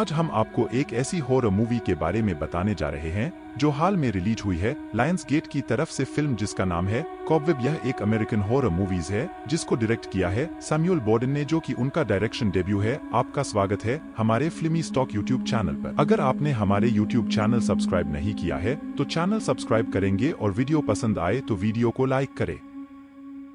आज हम आपको एक ऐसी हॉरर मूवी के बारे में बताने जा रहे हैं जो हाल में रिलीज हुई है लायंस गेट की तरफ से फिल्म जिसका नाम है कॉबवेब। यह एक अमेरिकन हॉरर मूवीज है जिसको डायरेक्ट किया है सैमुअल बॉर्डन ने, जो कि उनका डायरेक्शन डेब्यू है। आपका स्वागत है हमारे फिल्मी स्टॉक यूट्यूब चैनल पर। अगर आपने हमारे यूट्यूब चैनल सब्सक्राइब नहीं किया है तो चैनल सब्सक्राइब करेंगे और वीडियो पसंद आए तो वीडियो को लाइक करें।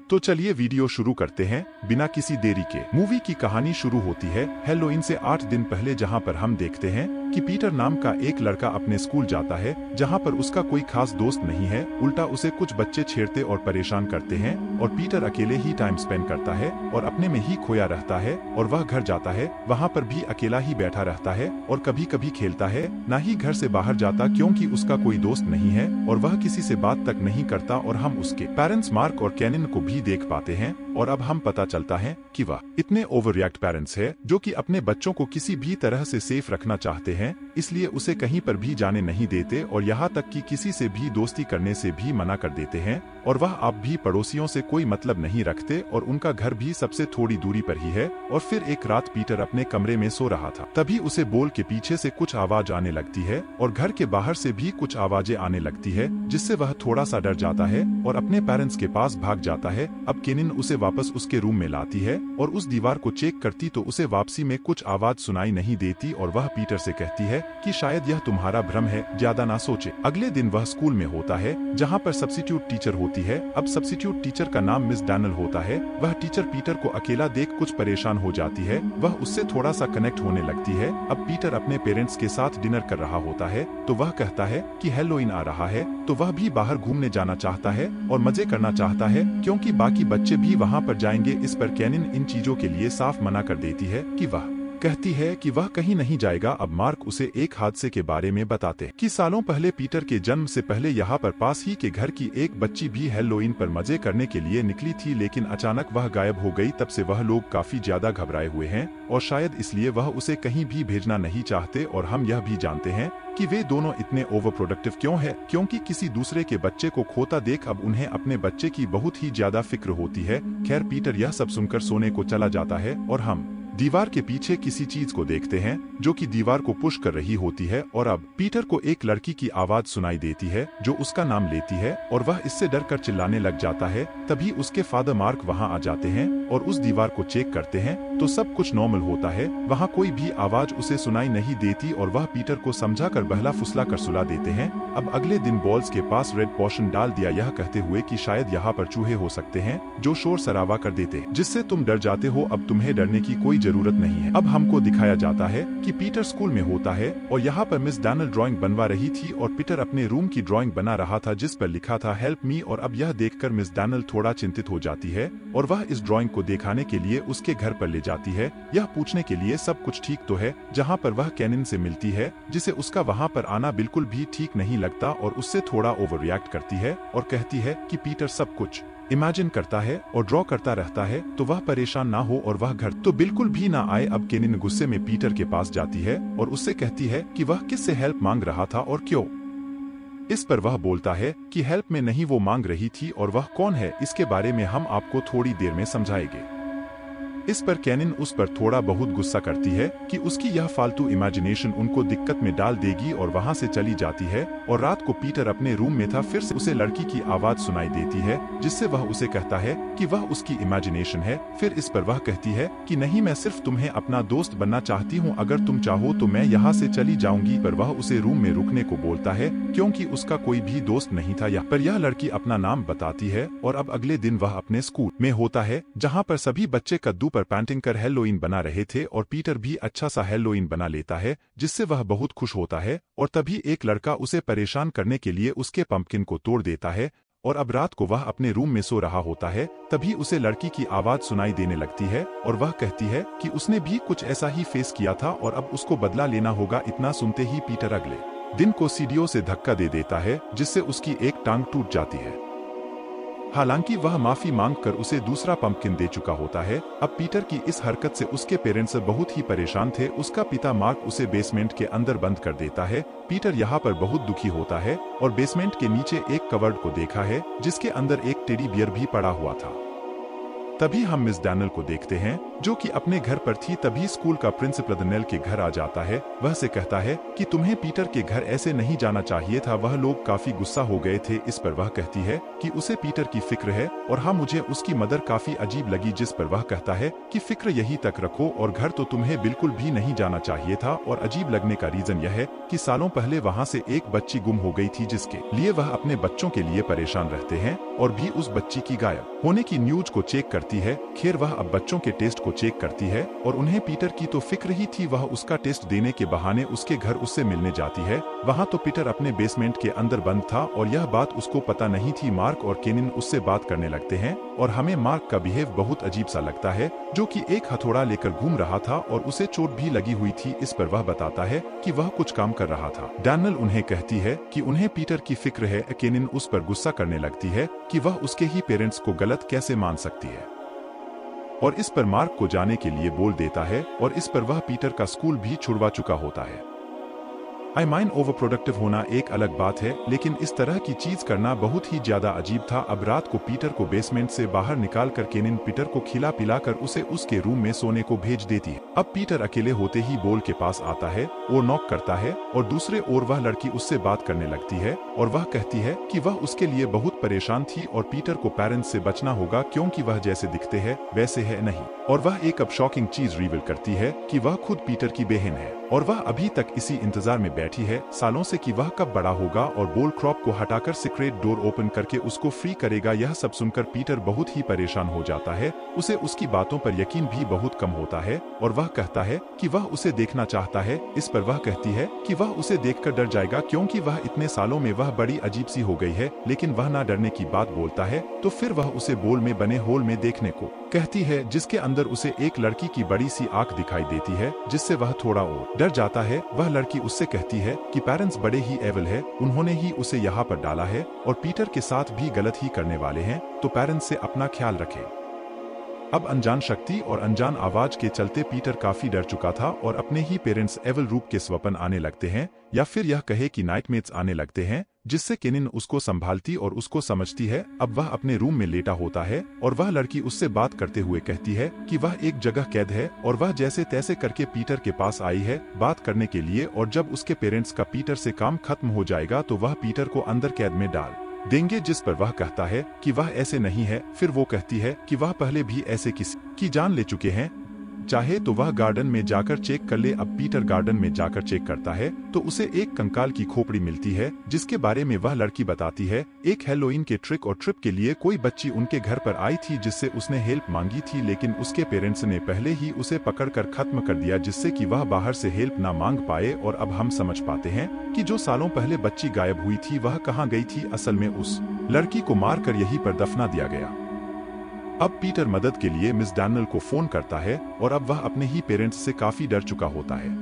तो चलिए वीडियो शुरू करते हैं बिना किसी देरी के। मूवी की कहानी शुरू होती है हैलोवीन से 8 दिन पहले, जहां पर हम देखते हैं कि पीटर नाम का एक लड़का अपने स्कूल जाता है, जहां पर उसका कोई खास दोस्त नहीं है। उल्टा उसे कुछ बच्चे छेड़ते और परेशान करते हैं और पीटर अकेले ही टाइम स्पेंड करता है और अपने में ही खोया रहता है। और वह घर जाता है, वहां पर भी अकेला ही बैठा रहता है और कभी कभी खेलता है, ना ही घर से बाहर जाता क्योंकि उसका कोई दोस्त नहीं है और वह किसी से बात तक नहीं करता। और हम उसके पेरेंट्स मार्क और कैनिन को भी देख पाते हैं और अब हम पता चलता है कि वह इतने ओवर रिएक्ट पेरेंट्स है जो कि अपने बच्चों को किसी भी तरह से सेफ रखना चाहते हैं, इसलिए उसे कहीं पर भी जाने नहीं देते और यहाँ तक कि किसी से भी दोस्ती करने से भी मना कर देते हैं। और वह अब भी पड़ोसियों से कोई मतलब नहीं रखते और उनका घर भी सबसे थोड़ी दूरी पर ही है। और फिर एक रात पीटर अपने कमरे में सो रहा था, तभी उसे बॉल के पीछे से कुछ आवाज आने लगती है और घर के बाहर से भी कुछ आवाजें आने लगती है, जिससे वह थोड़ा सा डर जाता है और अपने पेरेंट्स के पास भाग जाता है। अब केनिन उसे वापस उसके रूम में लाती है और उस दीवार को चेक करती तो उसे वापसी में कुछ आवाज सुनाई नहीं देती और वह पीटर से कहती है कि शायद यह तुम्हारा भ्रम है, ज्यादा ना सोचे। अगले दिन वह स्कूल में होता है जहाँ पर सब्स्टिट्यूट टीचर होती है। अब सब्स्टिट्यूट टीचर का नाम मिस डैनल होता है। वह टीचर पीटर को अकेला देख कुछ परेशान हो जाती है, वह उससे थोड़ा सा कनेक्ट होने लगती है। अब पीटर अपने पेरेंट्स के साथ डिनर कर रहा होता है तो वह कहता है कि हैलोवीन आ रहा है, तो वह भी बाहर घूमने जाना चाहता है और मजे करना चाहता है क्योंकि बाकी बच्चे भी वहाँ पर जाएंगे। इस पर कैनिन इन चीजों के लिए साफ मना कर देती है कि वह कहती है कि वह कहीं नहीं जाएगा। अब मार्क उसे एक हादसे के बारे में बताते हैं कि सालों पहले पीटर के जन्म से पहले यहाँ पर पास ही के घर की एक बच्ची भी हैलोवीन पर मजे करने के लिए निकली थी, लेकिन अचानक वह गायब हो गई। तब से वह लोग काफी ज्यादा घबराए हुए हैं और शायद इसलिए वह उसे कहीं भी भेजना नहीं चाहते। और हम यह भी जानते हैं कि वे दोनों इतने ओवर प्रोडक्टिव क्यों है, क्योंकि किसी दूसरे के बच्चे को खोता देख अब उन्हें अपने बच्चे की बहुत ही ज्यादा फिक्र होती है। खैर पीटर यह सब सुनकर सोने को चला जाता है और हम दीवार के पीछे किसी चीज को देखते हैं जो कि दीवार को पुश कर रही होती है। और अब पीटर को एक लड़की की आवाज सुनाई देती है जो उसका नाम लेती है और वह इससे डरकर चिल्लाने लग जाता है। तभी उसके फादर मार्क वहां आ जाते हैं और उस दीवार को चेक करते हैं तो सब कुछ नॉर्मल होता है, वहां कोई भी आवाज उसे सुनाई नहीं देती और वह पीटर को समझाकर बहला फुसला कर सुला देते हैं। अब अगले दिन बॉल्स के पास रेड पोशन डाल दिया, यह कहते हुए कि शायद यहाँ पर चूहे हो सकते हैं जो शोर शराबा कर देते हैं, जिससे तुम डर जाते हो। अब तुम्हें डरने की कोई जरूरत नहीं है। अब हमको दिखाया जाता है कि पीटर स्कूल में होता है और यहाँ पर मिस डैनल ड्राइंग बनवा रही थी और पीटर अपने रूम की ड्राइंग बना रहा था जिस पर लिखा था हेल्प मी। और अब यह देखकर मिस डैनल थोड़ा चिंतित हो जाती है और वह इस ड्राइंग को दिखाने के लिए उसके घर पर ले जाती है, यह पूछने के लिए सब कुछ ठीक तो है। जहाँ पर वह कैनिन से मिलती है जिसे उसका वहाँ पर आना बिल्कुल भी ठीक नहीं लगता और उससे थोड़ा ओवर रिएक्ट करती है और कहती है कि पीटर सब कुछ इमेजिन करता है और ड्रॉ करता रहता है तो वह परेशान ना हो और वह घर तो बिल्कुल भी ना आए। अब केनिन गुस्से में पीटर के पास जाती है और उससे कहती है कि वह किससे हेल्प मांग रहा था और क्यों। इस पर वह बोलता है कि हेल्प में नहीं वो मांग रही थी और वह कौन है इसके बारे में हम आपको थोड़ी देर में समझाएंगे। इस पर कैनिन उस पर थोड़ा बहुत गुस्सा करती है कि उसकी यह फालतू इमेजिनेशन उनको दिक्कत में डाल देगी और वहां से चली जाती है। और रात को पीटर अपने रूम में था, फिर से उसे लड़की की आवाज सुनाई देती है जिससे वह उसे कहता है कि वह उसकी इमेजिनेशन है। फिर इस पर वह कहती है कि नहीं, मैं सिर्फ तुम्हें अपना दोस्त बनना चाहती हूँ, अगर तुम चाहो तो मैं यहाँ से चली जाऊंगी। पर वह उसे रूम में रुकने को बोलता है क्योंकि उसका कोई भी दोस्त नहीं था। यहाँ पर यह लड़की अपना नाम बताती है और अब अगले दिन वह अपने स्कूल में होता है जहाँ पर सभी बच्चे कद्दू पर पेंटिंग कर हैलोवीन बना रहे थे और पीटर भी अच्छा सा हैलोवीन बना लेता है जिससे वह बहुत खुश होता है। और तभी एक लड़का उसे परेशान करने के लिए उसके पंपकिन को तोड़ देता है और अब रात को वह अपने रूम में सो रहा होता है, तभी उसे लड़की की आवाज सुनाई देने लगती है और वह कहती है कि उसने भी कुछ ऐसा ही फेस किया था और अब उसको बदला लेना होगा। इतना सुनते ही पीटर अगले दिन को सीढ़ियों से धक्का दे देता है जिससे उसकी एक टांग टूट जाती है। हालांकि वह माफी मांगकर उसे दूसरा पंपकिन दे चुका होता है। अब पीटर की इस हरकत से उसके पेरेंट्स बहुत ही परेशान थे। उसका पिता मार्क उसे बेसमेंट के अंदर बंद कर देता है। पीटर यहाँ पर बहुत दुखी होता है और बेसमेंट के नीचे एक कवर्ड को देखा है जिसके अंदर एक टेडी बियर भी पड़ा हुआ था। तभी हम मिस डैनियल को देखते हैं जो कि अपने घर पर थी। तभी स्कूल का प्रिंसिपल डैनियल के घर आ जाता है। वह से कहता है कि तुम्हें पीटर के घर ऐसे नहीं जाना चाहिए था। वह लोग काफी गुस्सा हो गए थे। इस पर वह कहती है कि उसे पीटर की फिक्र है और हाँ मुझे उसकी मदर काफी अजीब लगी। जिस पर वह कहता है कि फिक्र यही तक रखो और घर तो तुम्हें बिल्कुल भी नहीं जाना चाहिए था। और अजीब लगने का रीजन यह है कि सालों पहले वहाँ से एक बच्ची गुम हो गई थी जिसके लिए वह अपने बच्चों के लिए परेशान रहते हैं और भी उस बच्ची की गायब होने की न्यूज को चेक करती है। खैर वह अब बच्चों के टेस्ट को चेक करती है और उन्हें पीटर की तो फिक्र ही थी। वह उसका टेस्ट देने के बहाने उसके घर उससे मिलने जाती है। वहाँ तो पीटर अपने बेसमेंट के अंदर बंद था और यह बात उसको पता नहीं थी। मार्क और केनिन उससे बात करने लगते हैं और हमें मार्क का बिहेव बहुत अजीब सा लगता है जो कि एक हथौड़ा लेकर घूम रहा था और उसे चोट भी लगी हुई थी। इस पर वह बताता है कि वह कुछ काम कर रहा था। डैनियल उन्हें कहती है कि उन्हें पीटर की फिक्र है। केनिन उस पर गुस्सा करने लगती है कि वह उसके ही पेरेंट्स को गलत कैसे मान सकती है और इस पर मार्क को जाने के लिए बोल देता है और इस पर वह पीटर का स्कूल भी छुड़वा चुका होता है। आई माइन ओवर प्रोडक्टिव होना एक अलग बात है लेकिन इस तरह की चीज करना बहुत ही ज्यादा अजीब था। अब रात को पीटर को बेसमेंट से बाहर निकाल कर केनिन पीटर को खिला पिला कर उसे उसके रूम में सोने को भेज देती है। अब पीटर अकेले होते ही बोल के पास आता है और नॉक करता है और दूसरे ओर वह लड़की उससे बात करने लगती है और वह कहती है कि वह उसके लिए बहुत परेशान थी और पीटर को पेरेंट्स से बचना होगा क्योंकि वह जैसे दिखते हैं वैसे है नहीं। और वह एक अब शॉकिंग चीज रिवील करती है कि वह खुद पीटर की बहन है और वह अभी तक इसी इंतजार में बैठी है सालों से कि वह कब बड़ा होगा और बोल क्रॉप को हटाकर सीक्रेट डोर ओपन करके उसको फ्री करेगा। यह सब सुनकर पीटर बहुत ही परेशान हो जाता है। उसे उसकी बातों पर यकीन भी बहुत कम होता है और वह कहता है कि वह उसे देखना चाहता है। इस पर वह कहती है कि वह उसे देखकर डर जाएगा क्योंकि वह इतने सालों में वह बड़ी अजीब सी हो गई है। लेकिन वह ना डरने की बात बोलता है तो फिर वह उसे बोल में बने होल में देखने को कहती है जिसके अंदर उसे एक लड़की की बड़ी सी आंख दिखाई देती है जिससे वह थोड़ा और डर जाता है। वह लड़की उससे कहती है कि पेरेंट्स बड़े ही एविल है, उन्होंने ही उसे यहाँ पर डाला है और पीटर के साथ भी गलत ही करने वाले हैं तो पेरेंट्स से अपना ख्याल रखें। अब अनजान शक्ति और अनजान आवाज के चलते पीटर काफी डर चुका था और अपने ही पेरेंट्स एविल रूप के स्वप्न आने लगते हैं या फिर यह कहे कि नाइटमेट्स आने लगते हैं जिससे केनिन उसको संभालती और उसको समझती है। अब वह अपने रूम में लेटा होता है और वह लड़की उससे बात करते हुए कहती है कि वह एक जगह कैद है और वह जैसे तैसे करके पीटर के पास आई है बात करने के लिए और जब उसके पेरेंट्स का पीटर से काम खत्म हो जाएगा तो वह पीटर को अंदर कैद में डाल देंगे। जिस पर वह कहता है कि वह ऐसे नहीं है। फिर वो कहती है कि वह पहले भी ऐसे किसी की जान ले चुके हैं, चाहे तो वह गार्डन में जाकर चेक कर ले। अब पीटर गार्डन में जाकर चेक करता है तो उसे एक कंकाल की खोपड़ी मिलती है जिसके बारे में वह लड़की बताती है एक हेलोइन के ट्रिक और ट्रिप के लिए कोई बच्ची उनके घर पर आई थी जिससे उसने हेल्प मांगी थी लेकिन उसके पेरेंट्स ने पहले ही उसे पकड़कर खत्म कर दिया जिससे कि वह बाहर से हेल्प ना मांग पाए। और अब हम समझ पाते हैं कि जो सालों पहले बच्ची गायब हुई थी वह कहाँ गई थी। असल में उस लड़की को मारकर यहीं पर दफना दिया गया। अब पीटर मदद के लिए मिस डैनियल को फोन करता है और अब वह अपने ही पेरेंट्स से काफी डर चुका होता है।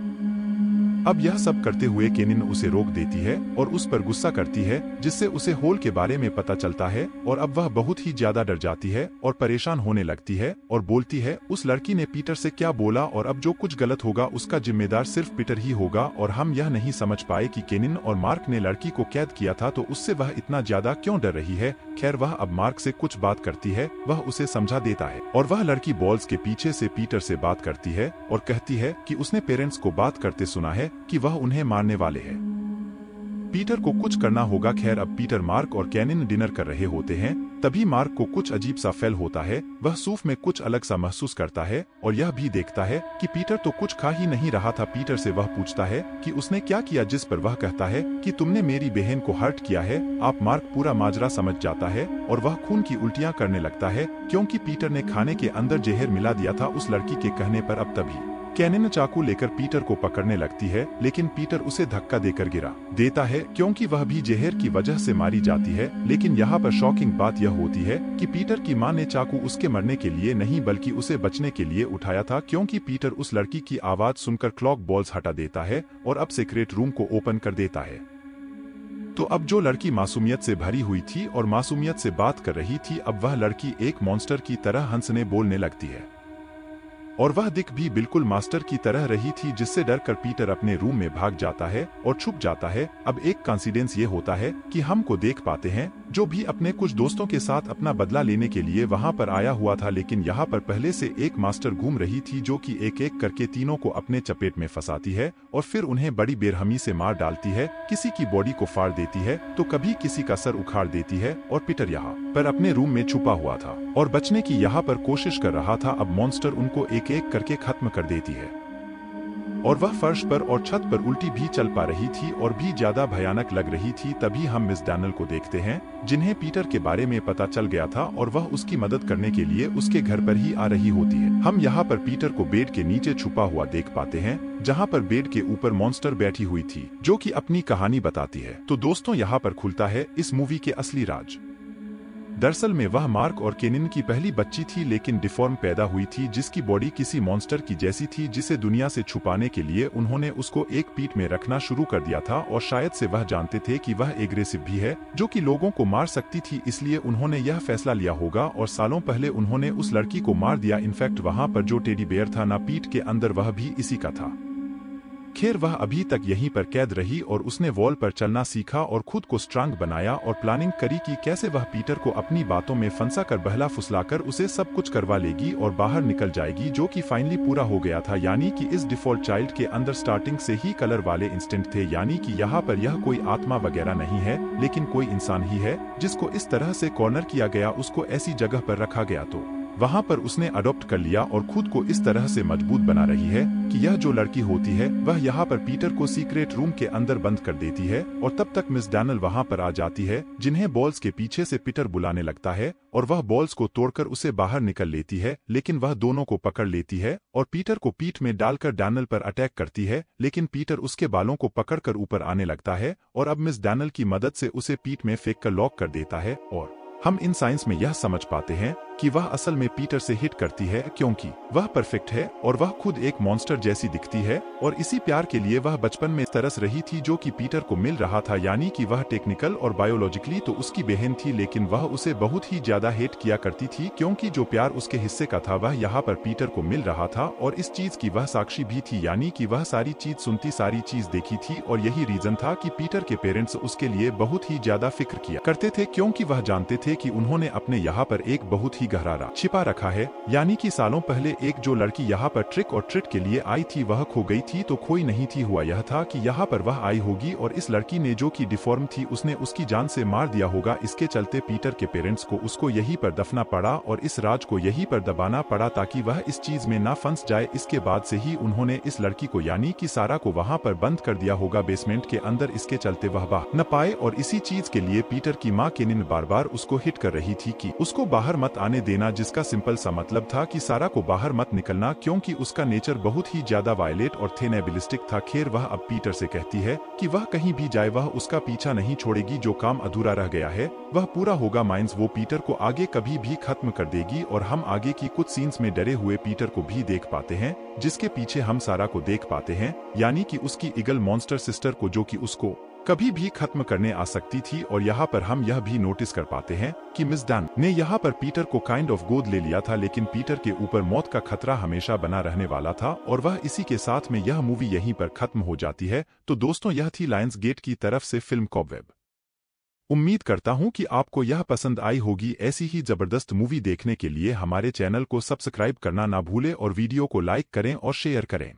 अब यह सब करते हुए केनिन उसे रोक देती है और उस पर गुस्सा करती है जिससे उसे होल के बारे में पता चलता है और अब वह बहुत ही ज्यादा डर जाती है और परेशान होने लगती है और बोलती है उस लड़की ने पीटर से क्या बोला और अब जो कुछ गलत होगा उसका जिम्मेदार सिर्फ पीटर ही होगा। और हम यह नहीं समझ पाए कि केनिन और मार्क ने लड़की को कैद किया था तो उससे वह इतना ज्यादा क्यों डर रही है। खैर वह अब मार्क से कुछ बात करती है, वह उसे समझा देता है और वह लड़की बॉल्स के पीछे से पीटर से बात करती है और कहती है कि उसने पेरेंट्स को बात करते सुना है कि वह उन्हें मारने वाले हैं, पीटर को कुछ करना होगा। खैर अब पीटर मार्क और केनिन डिनर कर रहे होते हैं तभी मार्क को कुछ अजीब सा फील होता है। वह सूफ में कुछ अलग सा महसूस करता है और यह भी देखता है कि पीटर तो कुछ खा ही नहीं रहा था। पीटर से वह पूछता है कि उसने क्या किया जिस पर वह कहता है कि तुमने मेरी बहन को हर्ट किया है। आप मार्क पूरा माजरा समझ जाता है और वह खून की उल्टियां करने लगता है क्योंकि पीटर ने खाने के अंदर जहर मिला दिया था उस लड़की के कहने पर। अब तभी केनिन चाकू लेकर पीटर को पकड़ने लगती है लेकिन पीटर उसे धक्का देकर गिरा देता है क्योंकि वह भी जहर की वजह से मारी जाती है। लेकिन यहाँ पर शॉकिंग बात यह होती है कि पीटर की मां ने चाकू उसके मरने के लिए नहीं बल्कि उसे बचने के लिए उठाया था क्योंकि पीटर उस लड़की की आवाज सुनकर क्लॉक बॉल्स हटा देता है और अब सीक्रेट रूम को ओपन कर देता है। तो अब जो लड़की मासूमियत से भरी हुई थी और मासूमियत से बात कर रही थी अब वह लड़की एक मॉन्स्टर की तरह हंसने बोलने लगती है। और वह दिख भी बिल्कुल मास्टर की तरह रही थी, जिससे डर कर पीटर अपने रूम में भाग जाता है और छुप जाता है। अब एक कोइंसिडेंस ये होता है कि हम को देख पाते हैं जो भी अपने कुछ दोस्तों के साथ अपना बदला लेने के लिए वहां पर आया हुआ था, लेकिन यहाँ पर पहले से एक मास्टर घूम रही थी जो कि एक एक करके तीनों को अपने चपेट में फंसाती है और फिर उन्हें बड़ी बेरहमी से मार डालती है। किसी की बॉडी को फाड़ देती है तो कभी किसी का सर उखाड़ देती है। और पीटर यहाँ पर अपने रूम में छुपा हुआ था और बचने की यहाँ पर कोशिश कर रहा था। अब मॉन्स्टर उनको एक एक करके खत्म कर देती है और वह फर्श पर और छत पर उल्टी भी चल पा रही थी और भी ज्यादा भयानक लग रही थी। तभी हम मिस डैनियल को देखते हैं जिन्हें पीटर के बारे में पता चल गया था और वह उसकी मदद करने के लिए उसके घर पर ही आ रही होती है। हम यहाँ पर पीटर को बेड के नीचे छुपा हुआ देख पाते हैं, जहाँ पर बेड के ऊपर मॉन्स्टर बैठी हुई थी जो कि अपनी कहानी बताती है। तो दोस्तों यहाँ पर खुलता है इस मूवी के असली राज। दरअसल में वह मार्क और केनिन की पहली बच्ची थी, लेकिन डिफॉर्म पैदा हुई थी, जिसकी बॉडी किसी मॉन्स्टर की जैसी थी, जिसे दुनिया से छुपाने के लिए उन्होंने उसको एक पीठ में रखना शुरू कर दिया था। और शायद से वह जानते थे कि वह एग्रेसिव भी है जो कि लोगों को मार सकती थी, इसलिए उन्होंने यह फैसला लिया होगा और सालों पहले उन्होंने उस लड़की को मार दिया। इनफैक्ट वहाँ पर जो टेडी बेयर था ना पीठ के अंदर, वह भी इसी का था। खैर वह अभी तक यहीं पर कैद रही और उसने वॉल पर चलना सीखा और खुद को स्ट्रांग बनाया और प्लानिंग करी कि कैसे वह पीटर को अपनी बातों में फंसा कर बहला फुसलाकर उसे सब कुछ करवा लेगी और बाहर निकल जाएगी, जो कि फाइनली पूरा हो गया था। यानी कि इस डिफॉल्ट चाइल्ड के अंदर स्टार्टिंग से ही कलर वाले इंस्टेंट थे, यानी कि यहाँ पर यह कोई आत्मा वगैरह नहीं है लेकिन कोई इंसान ही है जिसको इस तरह से कॉर्नर किया गया, उसको ऐसी जगह पर रखा गया तो वहां पर उसने अडॉप्ट कर लिया और खुद को इस तरह से मजबूत बना रही है कि यह जो लड़की होती है वह यहाँ पर पीटर को सीक्रेट रूम के अंदर बंद कर देती है। और तब तक मिस डैनियल वहां पर आ जाती है, जिन्हें बॉल्स के पीछे से पीटर बुलाने लगता है और वह बॉल्स को तोड़कर उसे बाहर निकल लेती है, लेकिन वह दोनों को पकड़ लेती है और पीटर को पीठ में डालकर डैनियल पर अटैक करती है। लेकिन पीटर उसके बालों को पकड़कर ऊपर आने लगता है और अब मिस डैनियल की मदद से उसे पीठ में फेंक कर लॉक कर देता है। और हम इन साइंस में यह समझ पाते हैं कि वह असल में पीटर से हिट करती है क्योंकि वह परफेक्ट है और वह खुद एक मॉन्स्टर जैसी दिखती है और इसी प्यार के लिए वह बचपन में तरस रही थी जो कि पीटर को मिल रहा था। यानी कि वह टेक्निकल और बायोलॉजिकली तो उसकी बहन थी, लेकिन वह उसे बहुत ही ज्यादा हेट किया करती थी क्योंकि जो प्यार उसके हिस्से का था वह यहाँ पर पीटर को मिल रहा था और इस चीज की वह साक्षी भी थी। यानी कि वह सारी चीज सुनती, सारी चीज देखी थी और यही रीजन था कि पीटर के पेरेंट्स उसके लिए बहुत ही ज्यादा फिक्र किया करते थे, क्योंकि वह जानते थे कि उन्होंने अपने यहाँ पर एक बहुत ही गहरा राज छिपा रखा है। यानी कि सालों पहले एक जो लड़की यहाँ पर ट्रिक और ट्रीट के लिए आई थी वह खो गई थी, तो खोई नहीं थी। हुआ यह था कि यहाँ पर वह आई होगी और इस लड़की ने जो कि डिफॉर्म थी उसने उसकी जान से मार दिया होगा। इसके चलते पीटर के पेरेंट्स को उसको यहीं पर दफना पड़ा और इस राज को यहीं पर दबाना पड़ा ताकि वह इस चीज में ना फंस जाए। इसके बाद से ही उन्होंने इस लड़की को यानी कि सारा को वहाँ पर बंद कर दिया होगा बेसमेंट के अंदर, इसके चलते वह बाहर न पाए। और इसी चीज के लिए पीटर की माँ केनिन बार बार उसको हिट कर रही थी कि उसको बाहर मत आने देना, जिसका सिंपल सा मतलब था कि सारा को बाहर मत निकलना क्योंकि उसका नेचर बहुत ही ज्यादा वायलेट और थेनेबिलिस्टिक था। खैर वह अब पीटर से कहती है कि वह कहीं भी जाए वह उसका पीछा नहीं छोड़ेगी, जो काम अधूरा रह गया है वह पूरा होगा। माइंस वो पीटर को आगे कभी भी खत्म कर देगी और हम आगे की कुछ सीन्स में डरे हुए पीटर को भी देख पाते हैं, जिसके पीछे हम सारा को देख पाते हैं, यानी कि उसकी ईगल मॉन्स्टर सिस्टर को, जो कि उसको कभी भी खत्म करने आ सकती थी। और यहाँ पर हम यह भी नोटिस कर पाते हैं कि मिस डैन ने यहाँ पर पीटर को काइंड ऑफ गोद ले लिया था, लेकिन पीटर के ऊपर मौत का खतरा हमेशा बना रहने वाला था और वह इसी के साथ में यह मूवी यहीं पर खत्म हो जाती है। तो दोस्तों यह थी लायंस गेट की तरफ से फिल्म कॉबवेब। उम्मीद करता हूँ कि आपको यह पसंद आई होगी। ऐसी ही जबरदस्त मूवी देखने के लिए हमारे चैनल को सब्सक्राइब करना ना भूलें और वीडियो को लाइक करें और शेयर करें।